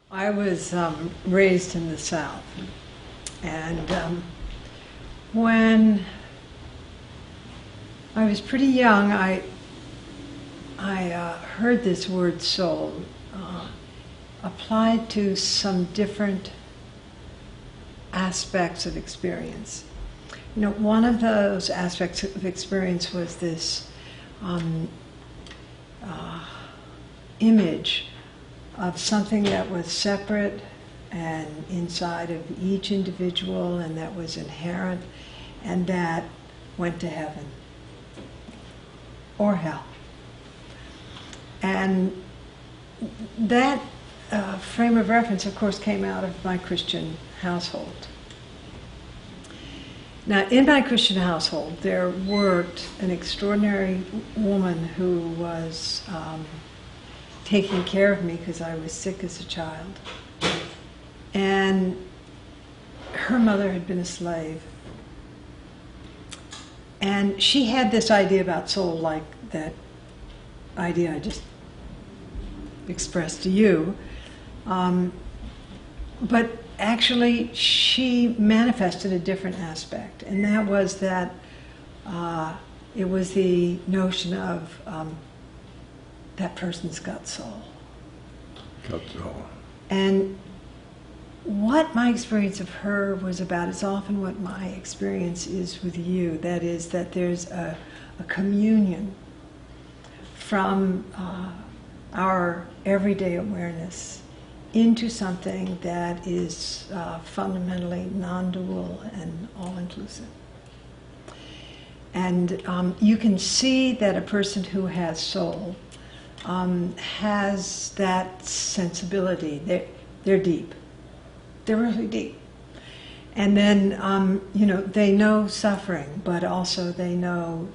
I was raised in the South, and when I was pretty young, I heard this word soul applied to some different aspects of experience. You know, one of those aspects of experience was this image of something that was separate and inside of each individual, and that was inherent, and that went to heaven or hell. And that frame of reference, of course, came out of my Christian household. Now, in my Christian household, there worked an extraordinary woman who was taking care of me because I was sick as a child. And her mother had been a slave. And she had this idea about soul, like that idea I just expressed to you. But actually, she manifested a different aspect, and that was that it was the notion of that person's got soul. Got soul. And what my experience of her was about is often what my experience is with you. That is, that there's a communion from our everyday awareness into something that is fundamentally non-dual and all-inclusive. And you can see that a person who has soul has that sensibility. They're deep. They're really deep. And then, they know suffering, but also they know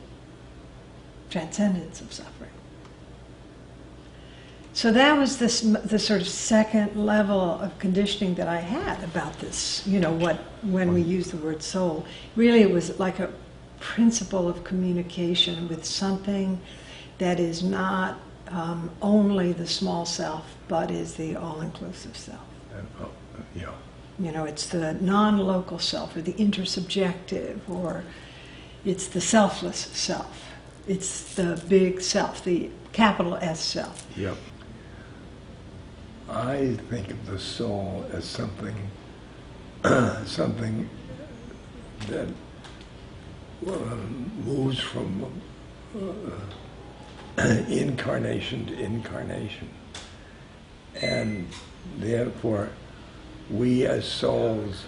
transcendence of suffering. So that was the sort of second level of conditioning that I had about this. When we use the word soul, really it was like a principle of communication with something that is not only the small self, but is the all-inclusive self. Yeah. It's the non-local self, or the intersubjective, or it's the selfless self. It's the big self, the capital S self. Yep. I think of the soul as something that moves from incarnation to incarnation, and therefore we as souls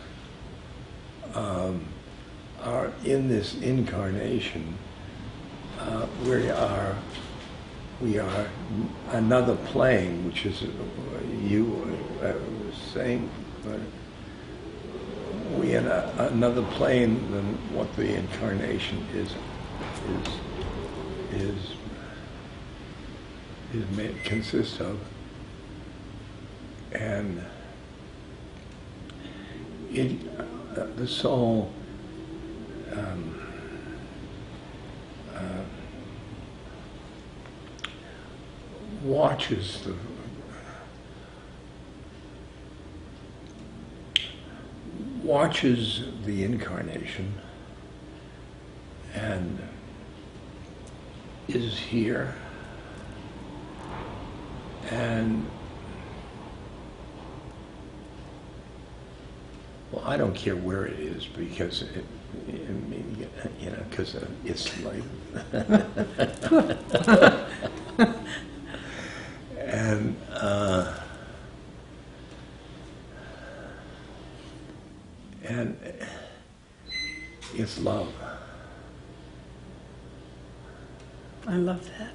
are in this incarnation. We are another plane, which is you were saying, but we are another plane than what the incarnation consists of, and the soul watches the incarnation and is here, and I don't care where it is, because because it's like and it's love. I love that.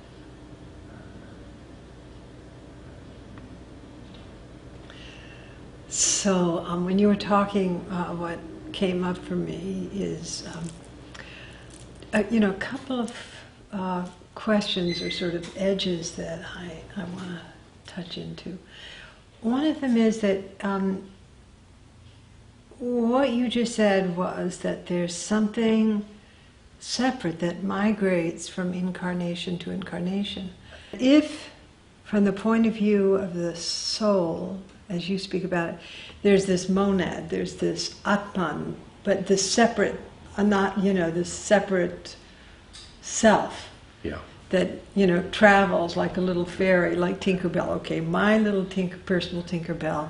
So when you were talking, what came up for me is, a couple of questions or sort of edges that I want to touch into. One of them is that what you just said was that there's something separate that migrates from incarnation to incarnation. If, from the point of view of the soul, as you speak about it, there's this monad, there's this Atman, but this separate, not, this separate self Yeah. that, travels like a little fairy, like Tinkerbell. Okay, my little personal Tinkerbell,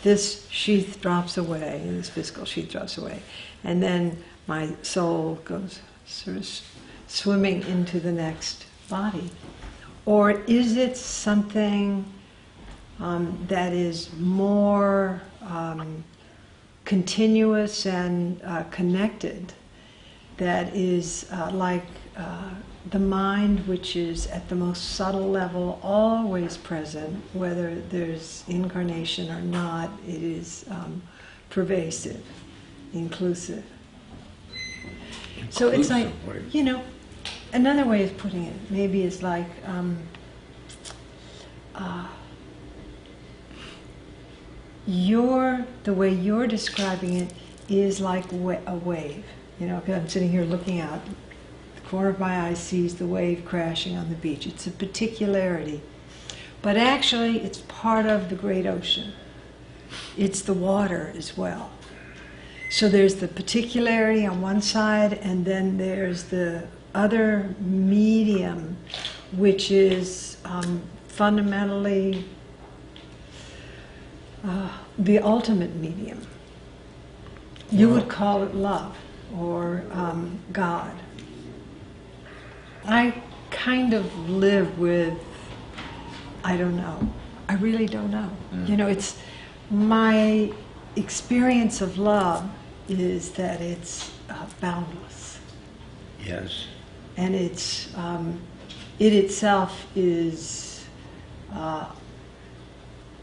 this sheath drops away, this physical sheath drops away, and then my soul goes sort of swimming into the next body. Or is it something that is more continuous and connected, that is like the mind, which is at the most subtle level, always present, whether there's incarnation or not? It is pervasive, inclusive. So it's like, another way of putting it maybe is like the way you're describing it is like a wave. I'm sitting here looking out. The corner of my eye sees the wave crashing on the beach. It's a particularity. But actually, it's part of the great ocean. It's the water as well. So there's the particularity on one side, and then there's the other medium, which is fundamentally the ultimate medium. You would call it love or God. I kind of live with, I don't know. I really don't know. It's my experience of love is that it's boundless. Yes. And it's it itself is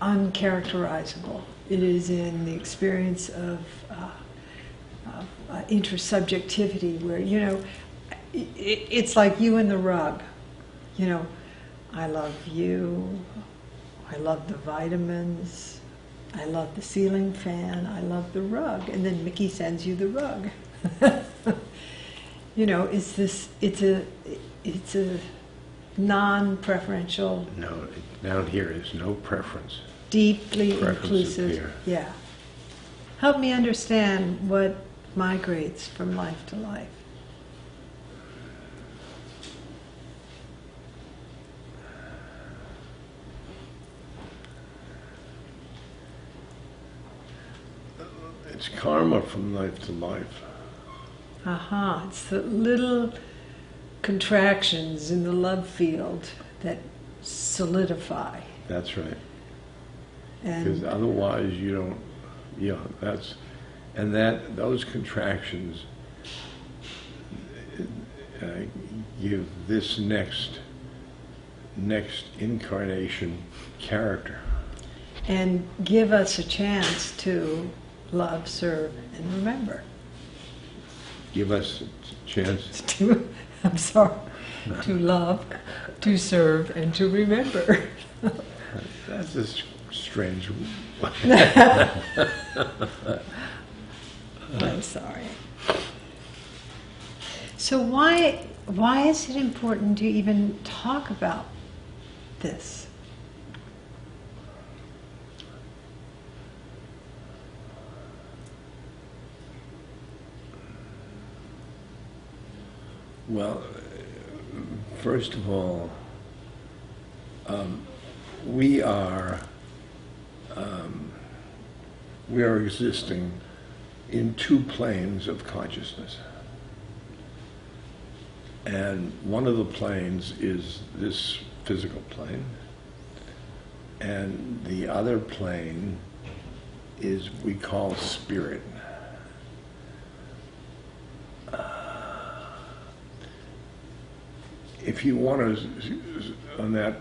uncharacterizable. It is in the experience of intersubjectivity, where it's like you and the rug. I love you. I love the vitamins. I love the ceiling fan. I love the rug. And then Mickey sends you the rug. It's a non-preferential. No, down here is no preference. Deeply Preference inclusive. appear. Yeah. Help me understand what migrates from life to life. It's karma from life to life. It's the little contractions in the love field that solidify. That's right. And Because otherwise you don't, those contractions give this next incarnation character. and give us a chance to love, serve, and remember. Give us a chance. I'm sorry, to love, to serve, and to remember. That's a strange. I'm sorry. So why is it important to even talk about this? Well, first of all, we are existing in two planes of consciousness. And one of the planes is this physical plane, and the other plane is we call spirit. If you want to, on that,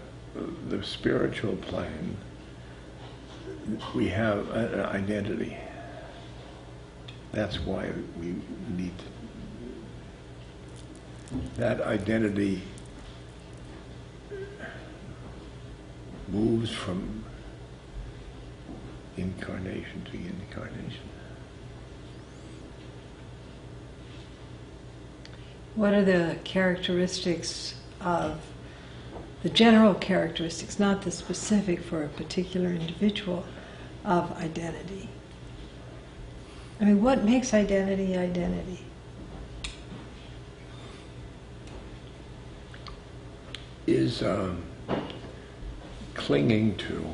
the spiritual plane, we have an identity. That's why we need that identity moves from incarnation to incarnation. What are the characteristics of the general characteristics, not the specific for a particular individual, of identity. I mean, what makes identity identity? Is clinging to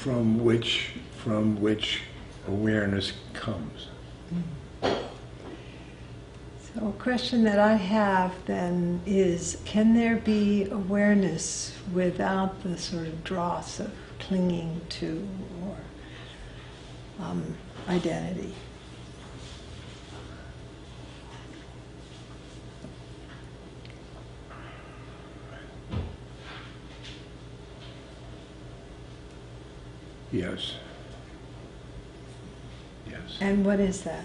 from which awareness comes. So a question that I have then is, can there be awareness without the sort of dross of clinging to or identity? Yes. Yes. And what is that?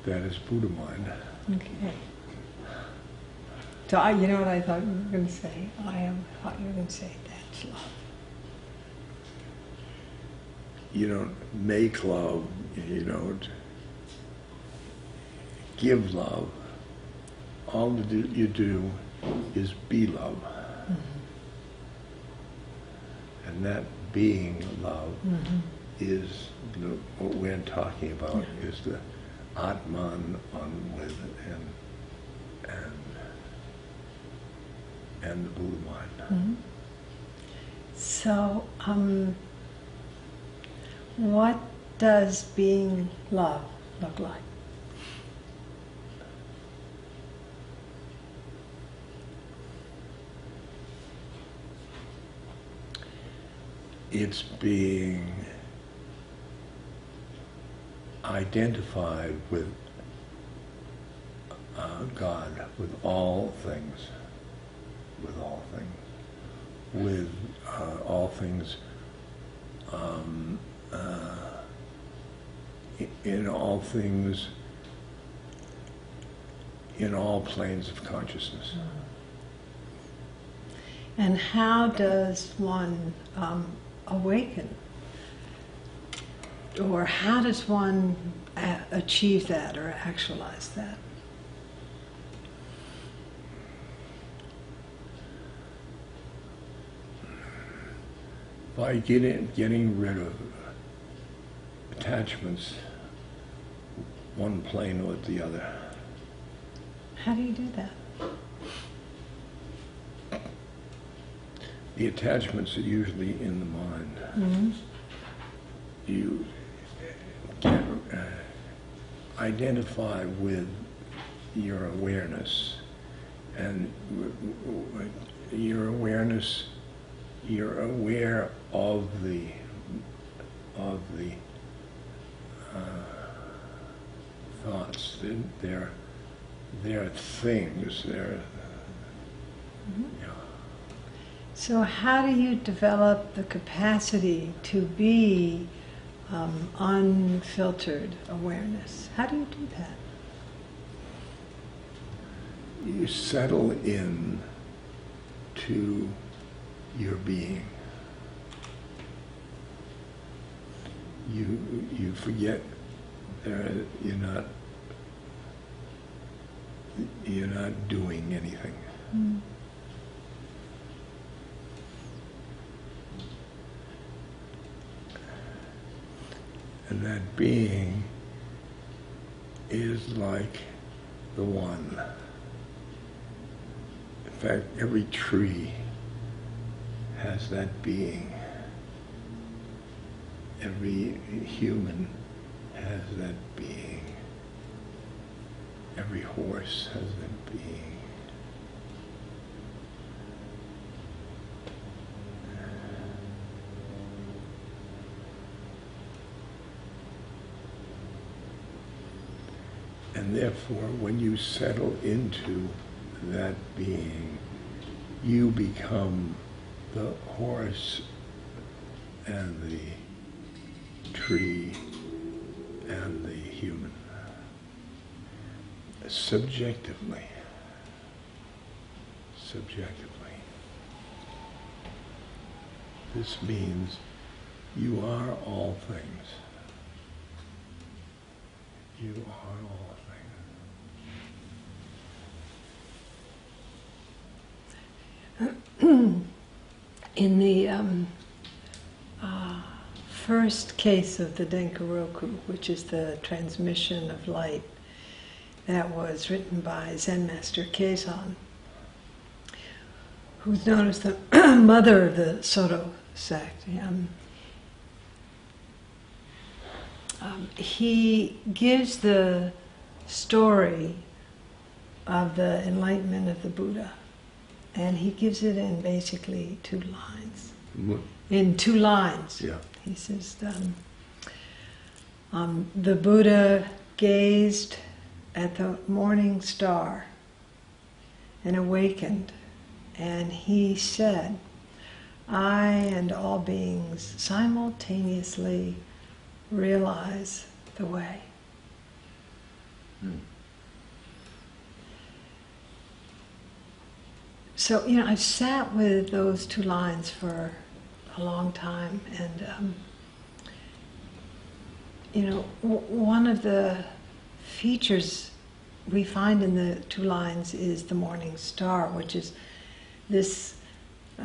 That is Buddha mind. Okay. So you know what I thought you were going to say? I thought you were going to say that's love. You don't make love, you don't give love. All you do is be love. Mm-hmm. And that being love Mm-hmm. is what we're talking about, is the Atman on with and the Buddha mind. Mm-hmm. So, what does being love look like? It's being identified with God, with all things, with all things, in all things, in all planes of consciousness. And how does one awaken? Or how does one achieve that or actualize that? By getting rid of attachments, one plane with the other. How do you do that? The attachments are usually in the mind. Mm-hmm. You can identify with your awareness, and your awareness, you're aware of the thoughts. They're things. They're Mm-hmm. So how do you develop the capacity to be unfiltered awareness? How do you do that? You settle in to your being. You forget you're not doing anything. Mm. And that being is like the one. In fact, every tree has that being. Every human has that being. Every horse has that being. And therefore, when you settle into that being, you become the horse and the tree and the human. subjectively. Subjectively. This means you are all things. You are all things. In the first case of the Denkaroku, which is the transmission of light, that was written by Zen Master Keizan, who's known as the mother of the Soto sect. He gives the story of the enlightenment of the Buddha, and he gives it in basically 2 lines. In 2 lines. Yeah. He says, the Buddha gazed at the morning star and awakened, and he said, I and all beings simultaneously realize the way. So, I've sat with those 2 lines for a long time, and one of the features we find in the 2 lines is the morning star, which is this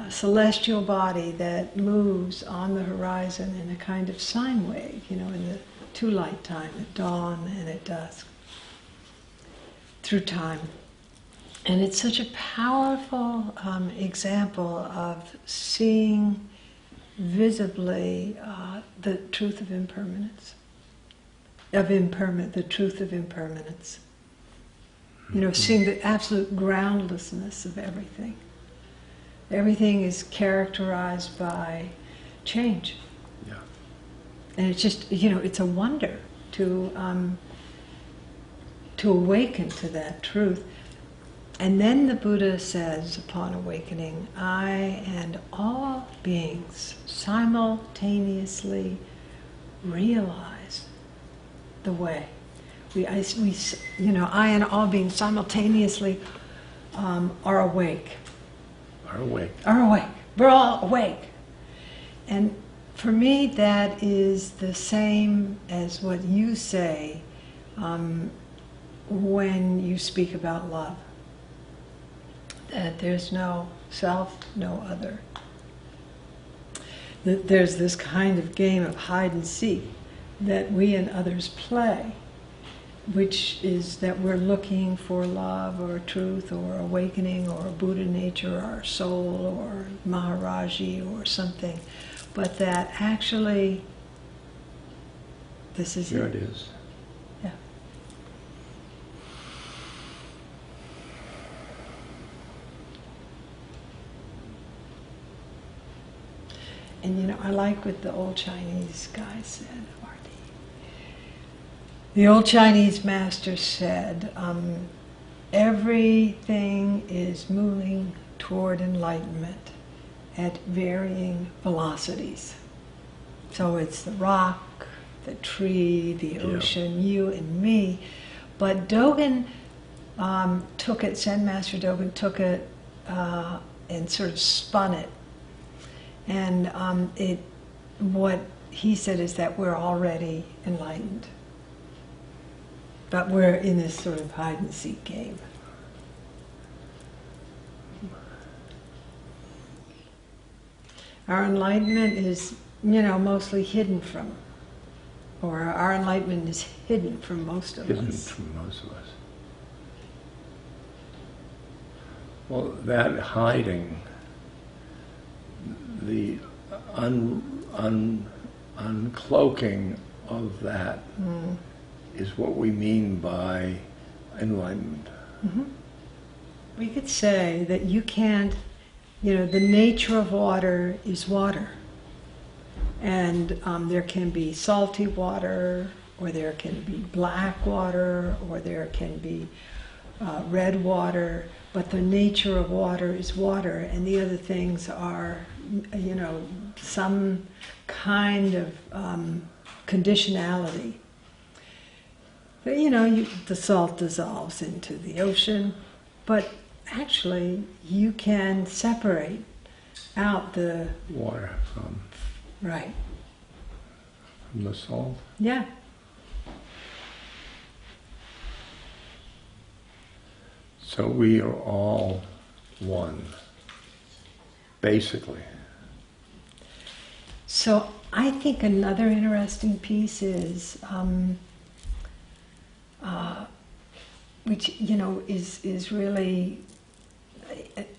celestial body that moves on the horizon in a kind of sine wave, in the 2 light time, at dawn and at dusk, through time. And it's such a powerful example of seeing visibly the truth of impermanence, the truth of impermanence. Seeing the absolute groundlessness of everything. Everything is characterized by change. Yeah. And it's just, it's a wonder to awaken to that truth. And then the Buddha says, upon awakening, I and all beings simultaneously realize the way. I and all beings simultaneously are awake. Are awake. Are awake. We're all awake. And for me, that is the same as what you say when you speak about love. That there's no self, no other. That there's this kind of game of hide and seek that we and others play, which is that we're looking for love or truth or awakening or Buddha nature or soul or Maharaji or something, but that actually this is Here it is. Yeah. And I like what the old Chinese guy said, R.D. The old Chinese master said, everything is moving toward enlightenment at varying velocities. So it's the rock, the tree, the ocean, you and me. But Dogen took it, Zen Master Dogen took it and sort of spun it. And what he said is that we're already enlightened. But we're in this sort of hide and seek game. Our enlightenment is, mostly hidden from, or our enlightenment is hidden from most of Hidden us. from most of us. Well, that hiding, the uncloaking of that is what we mean by enlightenment. Mm-hmm. We could say that you can't, the nature of water is water. And there can be salty water, or there can be black water, or there can be red water, but the nature of water is water, and the other things are, some kind of conditionality. But, the salt dissolves into the ocean, but actually you can separate out the... Water from Right. the salt. Yeah. So we are all one, basically. So I think another interesting piece is, which is really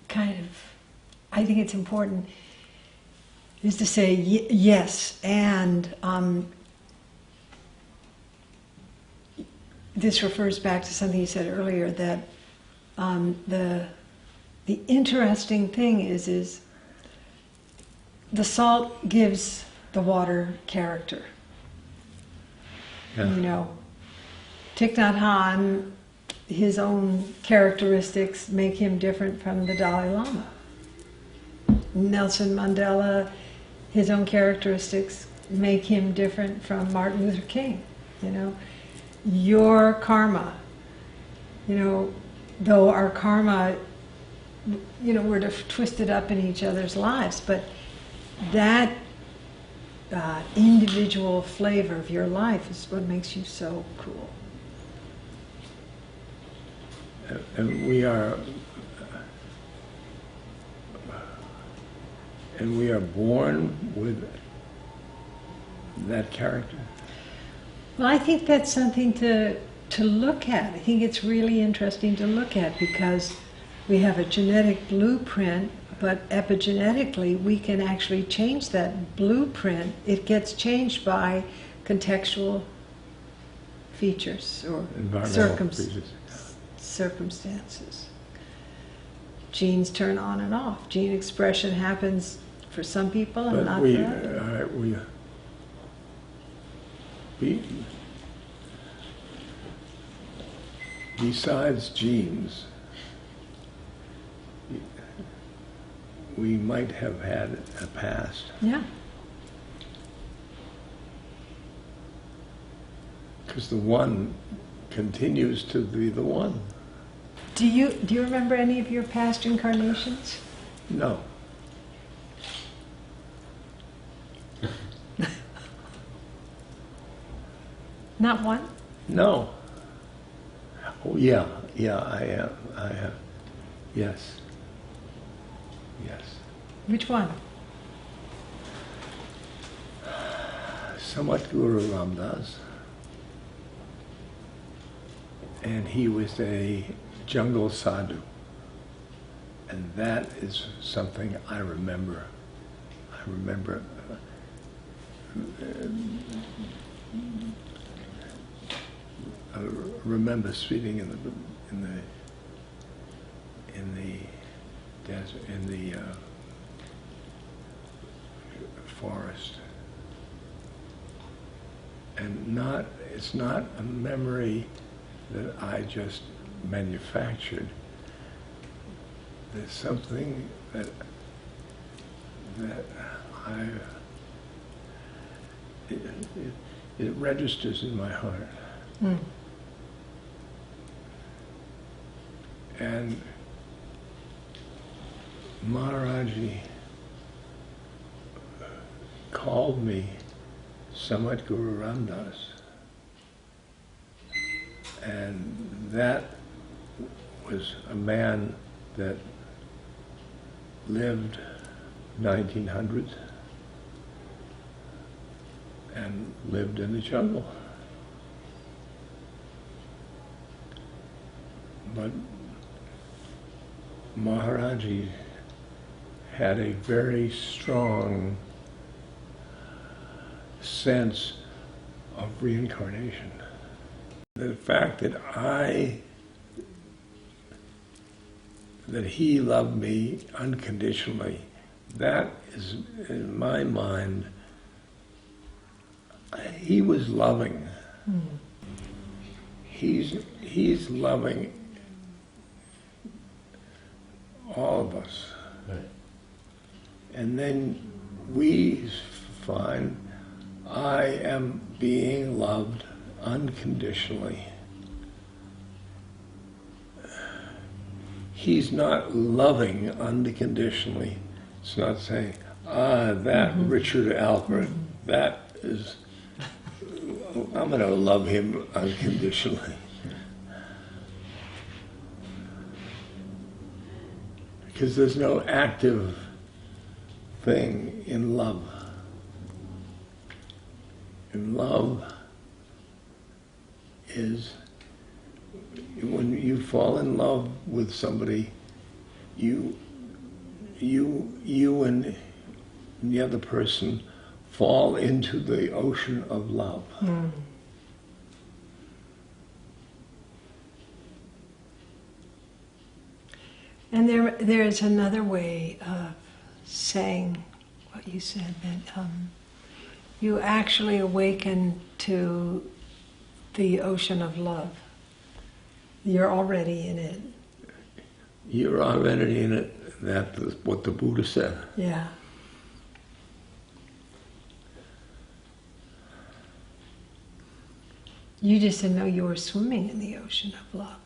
kind of, I think it's important, is to say yes, and this refers back to something you said earlier, that the interesting thing is the salt gives the water character. Yeah. Thich Nhat Hanh, his own characteristics make him different from the Dalai Lama. Nelson Mandela, his own characteristics make him different from Martin Luther King. Your karma, though our karma, we're twisted up in each other's lives, but that individual flavor of your life is what makes you so cool. And we are born with that character. Well, I think that's something to look at. I think it's really interesting to look at because we have a genetic blueprint, but epigenetically we can actually change that blueprint. It gets changed by contextual features or circumstances. Genes turn on and off. Gene expression happens for some people and not for others. Besides genes, we might have had a past. Yeah. Because the one continues to be the one. Do you remember any of your past incarnations? No. Not one? No. Oh yeah, I have. Yes. Yes. Which one? Samat Guru Ramdas. And he was a jungle sadhu. And that is something I remember. I remember sitting in the desert, in the forest, and it's not a memory that I just manufactured. There's something that it registers in my heart. Mm. And Maharaji called me Samat Guru Ramdas. And that was a man that lived 1900s and lived in the jungle. But Maharaji had a very strong sense of reincarnation. The fact that he loved me unconditionally, that is, in my mind, he was loving. Mm. He's loving all of us. Right. And then we find I am being loved unconditionally. he's not loving unconditionally. It's not saying, that Richard Alpert, that is, I'm going to love him unconditionally. Because there's no active thing in love. And love is, when you fall in love with somebody, you and the other person fall into the ocean of love. Mm. And there's another way of saying what you said, that you actually awaken to the ocean of love. You're already in it. You're already in it. That's what the Buddha said. Yeah. You just didn't know you were swimming in the ocean of love.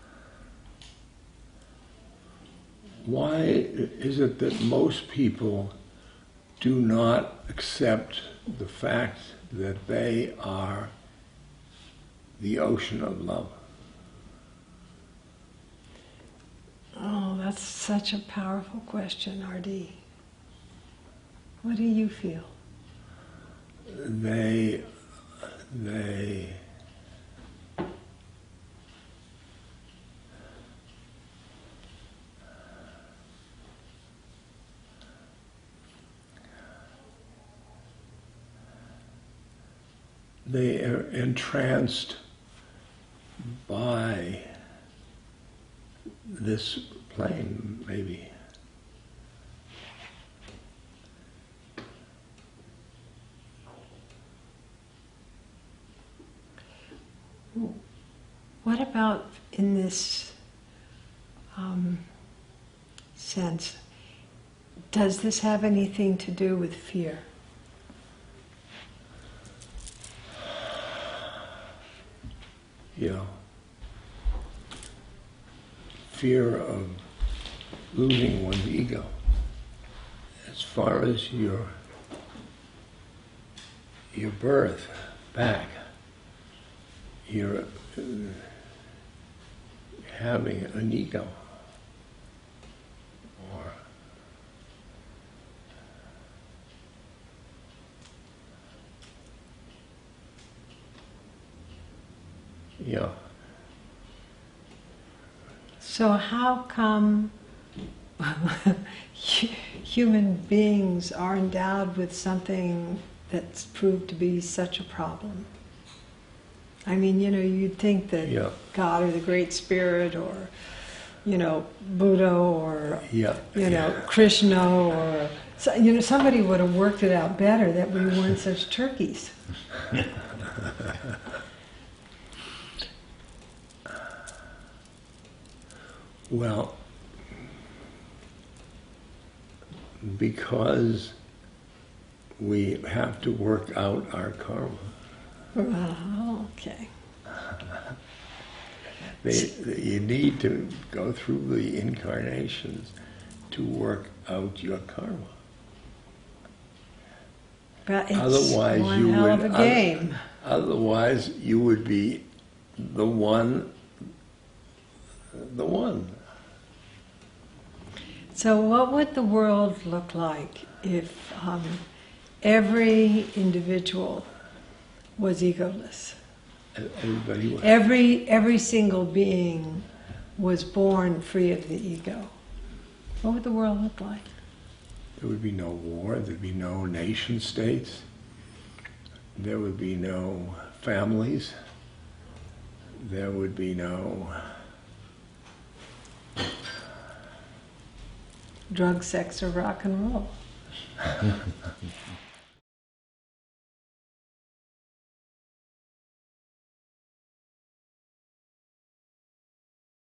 Why is it that most people do not accept the fact that they are the ocean of love? Oh, that's such a powerful question, R.D. What do you feel? They are entranced by this plane, maybe. What about in this sense? Does this have anything to do with fear? Yeah. Fear of losing one's ego. As far as your birth back, you're having an ego. Or yeah. So how come human beings are endowed with something that's proved to be such a problem? I mean, you'd think that God or the Great Spirit or, Buddha or, Krishna or, somebody would have worked it out better that we weren't such turkeys. Well, because we have to work out our karma. Oh, okay. You need to go through the incarnations to work out your karma. But it's Otherwise, one hell of a game. Otherwise, you would be the one. So what would the world look like if every individual was egoless? Everybody was. Every single being was born free of the ego. What would the world look like? There would be no war, there'd be no nation states, there would be no families, there would be no Drug, sex, or rock and roll.